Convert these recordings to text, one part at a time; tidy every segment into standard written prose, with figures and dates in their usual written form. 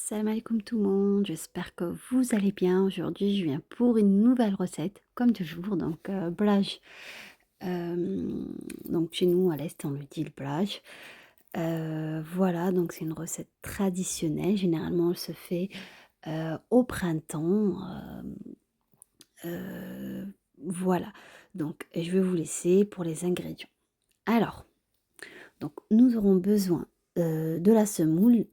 Salam alaikum tout le monde, j'espère que vous allez bien. Aujourd'hui, je viens pour une nouvelle recette, comme toujours, donc blage. Donc chez nous, à l'Est, on le dit le blage. Voilà, donc c'est une recette traditionnelle. Généralement, elle se fait au printemps. Voilà, donc je vais vous laisser pour les ingrédients. Alors, donc nous aurons besoin de la semoule,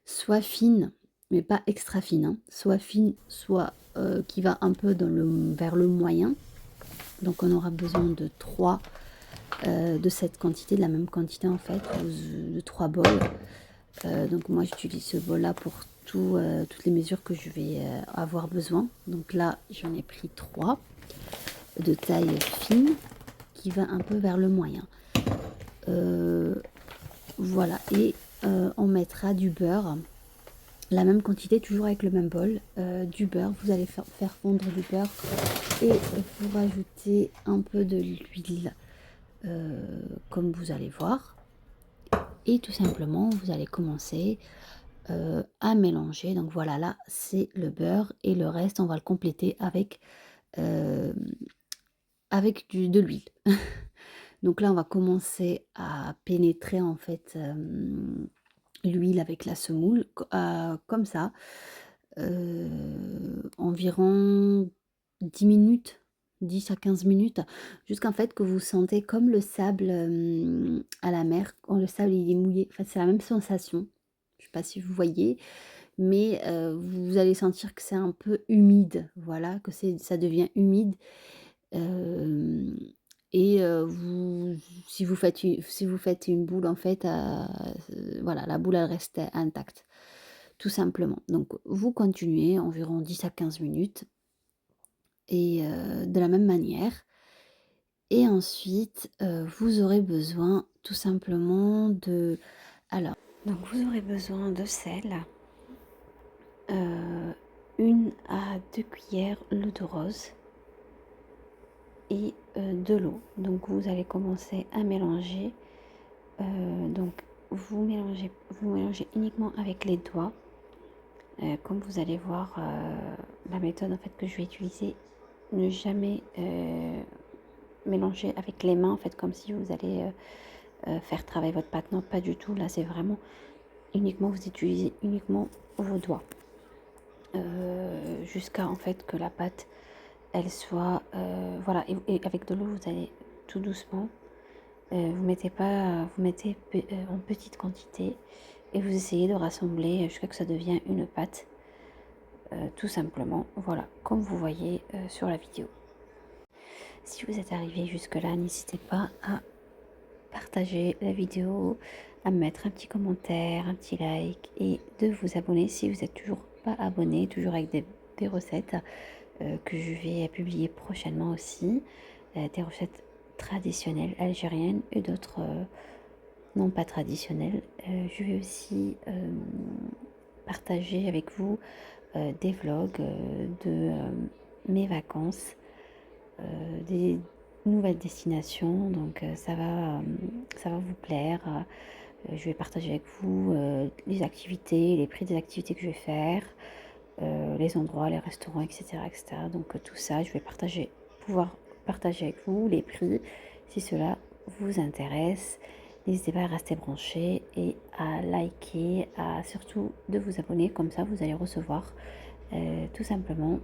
soit fine, mais pas extra fine, hein, soit fine, soit qui va un peu vers le moyen. Donc on aura besoin de 3 de cette quantité, de la même quantité en fait, de 3 bols. Donc moi j'utilise ce bol là pour toutes les mesures que je vais avoir besoin. Donc là j'en ai pris 3 de taille fine qui va un peu vers le moyen. Voilà, et on mettra du beurre, la même quantité, toujours avec le même bol, du beurre. Vous allez faire fondre du beurre et vous rajoutez un peu de l'huile, comme vous allez voir. Et tout simplement, vous allez commencer à mélanger. Donc voilà, là, c'est le beurre et le reste, on va le compléter euh, de l'huile. Donc là, on va commencer à pénétrer en fait l'huile avec la semoule, comme ça, environ 10 minutes, 10 à 15 minutes, jusqu'en fait que vous sentez comme le sable à la mer, quand le sable il est mouillé. Enfin, c'est la même sensation. Je sais pas si vous voyez, mais vous allez sentir que c'est un peu humide, voilà, que ça devient humide. Hem et vous si vous faites une boule en fait, voilà, la boule elle reste intacte, tout simplement. Donc vous continuez environ 10 à 15 minutes et de la même manière et ensuite, vous aurez besoin tout simplement de alors, donc vous aurez besoin de sel, 1 à 2 cuillères l'eau de rose et de l'eau. Donc vous allez commencer à mélanger. Donc vous mélangez uniquement avec les doigts. Comme vous allez voir, la méthode en fait que je vais utiliser, ne jamais mélanger avec les mains en fait, comme si vous allez faire travailler votre pâte. Non, pas du tout. Là, c'est vraiment uniquement, vous utilisez uniquement vos doigts. Jusqu'à en fait que la pâte elle soit voilà, et avec de l'eau vous allez tout doucement, vous mettez en petite quantité et vous essayez de rassembler jusqu'à que ça devienne une pâte, tout simplement, voilà, comme vous voyez sur la vidéo. Si vous êtes arrivé jusque là, n'hésitez pas à partager la vidéo, à mettre un petit commentaire, un petit like et de vous abonner si vous n'êtes toujours pas abonné, toujours avec des recettes que je vais publier prochainement aussi, des recettes traditionnelles algériennes et d'autres non pas traditionnelles. Je vais aussi partager avec vous des vlogs de mes vacances, des nouvelles destinations, donc ça va vous plaire. Je vais partager avec vous les activités, les prix des activités que je vais faire, les endroits, les restaurants, etc. etc. Donc tout ça, je vais pouvoir partager avec vous les prix si cela vous intéresse. N'hésitez pas à rester branché et à liker, à surtout de vous abonner, comme ça vous allez recevoir tout simplement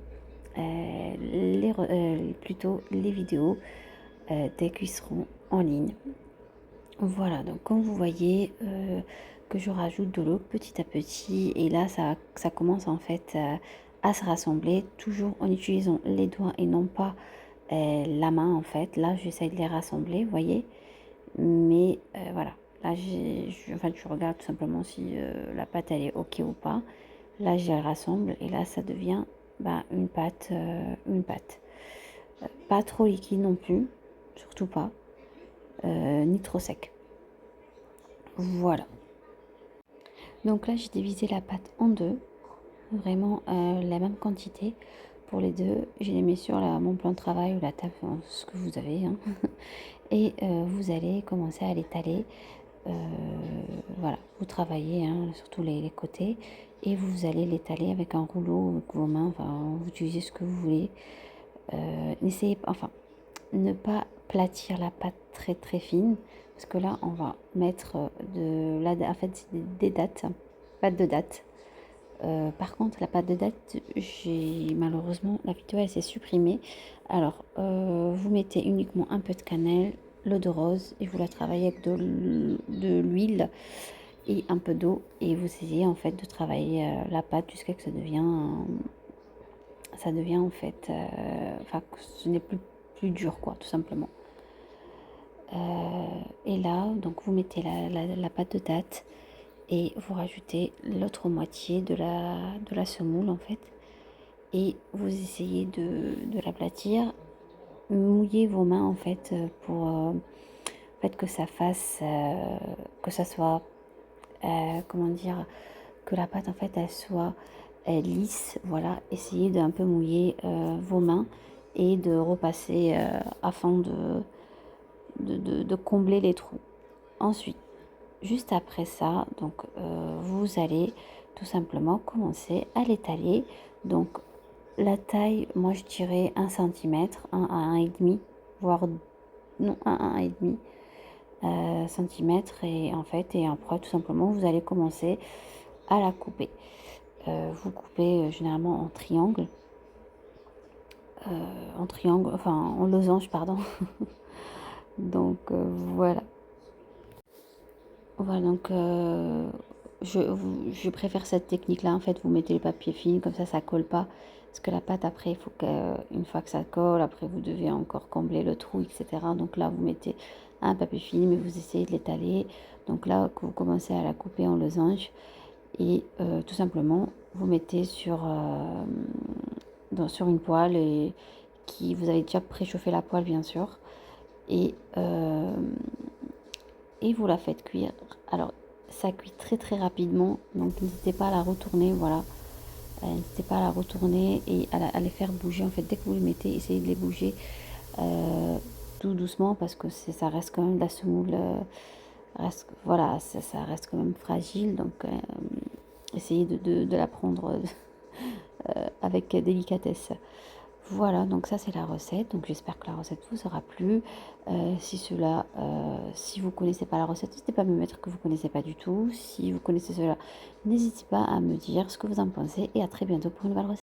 plutôt les vidéos dès qu'ils seront en ligne. Voilà, donc comme vous voyez que je rajoute de l'eau petit à petit et là ça commence en fait à se rassembler, toujours en utilisant les doigts et non pas la main en fait. Là j'essaie de les rassembler, vous voyez, mais voilà, là je regarde tout simplement si la pâte elle est ok ou pas. Là je les rassemble et là ça devient une pâte, pas trop liquide non plus, surtout pas, ni trop sec. Voilà. Donc là, j'ai divisé la pâte en deux, vraiment la même quantité pour les deux. Je les mets sur mon plan de travail ou la table, enfin, ce que vous avez, hein. Et vous allez commencer à l'étaler voilà, vous travaillez hein, surtout les côtés et vous allez l'étaler avec un rouleau avec vos mains, enfin vous utilisez ce que vous voulez. N'essayez pas, enfin ne pas platir la pâte très très fine parce que là on va mettre en fait c'est des dattes, pâte de date. Par contre la pâte de date, j'ai malheureusement la vidéo elle s'est supprimée. Alors vous mettez uniquement un peu de cannelle, l'eau de rose et vous la travaillez avec de l'huile et un peu d'eau et vous essayez en fait de travailler la pâte jusqu'à ce que ça devient en fait enfin que ce n'est plus dur quoi tout simplement. Et là donc vous mettez la pâte de date et vous rajoutez l'autre moitié de la semoule en fait et vous essayez de l'aplatir, mouillez vos mains en fait pour en fait que ça fasse que ça soit comment dire, que la pâte en fait elle soit lisse, voilà, essayez d'un peu mouiller vos mains et de repasser afin de combler les trous. Ensuite, juste après ça, donc vous allez tout simplement commencer à l'étaler. Donc la taille, moi je dirais 1 cm, 1 à 1,5, voire non 1 à 1,5 centimètres et en fait et après tout simplement vous allez commencer à la couper. Vous coupez généralement en triangle, enfin en losange pardon. Donc voilà. Voilà donc je préfère cette technique là en fait, vous mettez les papiers films comme ça colle pas. Parce que la pâte après il faut qu'une fois que ça colle, après vous devez encore combler le trou etc. Donc là vous mettez un papier film et vous essayez de l'étaler. Donc là que vous commencez à la couper en losange et tout simplement vous mettez sur une poêle et qui vous avez déjà préchauffé la poêle bien sûr et vous la faites cuire. Alors ça cuit très très rapidement donc n'hésitez pas à la retourner, voilà. N'hésitez pas à la retourner et à les faire bouger en fait dès que vous les mettez, essayez de les bouger tout doucement parce que ça reste quand même de la semoule voilà ça reste quand même fragile donc essayez de la prendre avec délicatesse. Voilà, donc ça c'est la recette. Donc j'espère que la recette vous aura plu. Si vous connaissez pas la recette, n'hésitez pas à me mettre que vous connaissez pas du tout. Si vous connaissez cela, n'hésitez pas à me dire ce que vous en pensez et à très bientôt pour une nouvelle recette.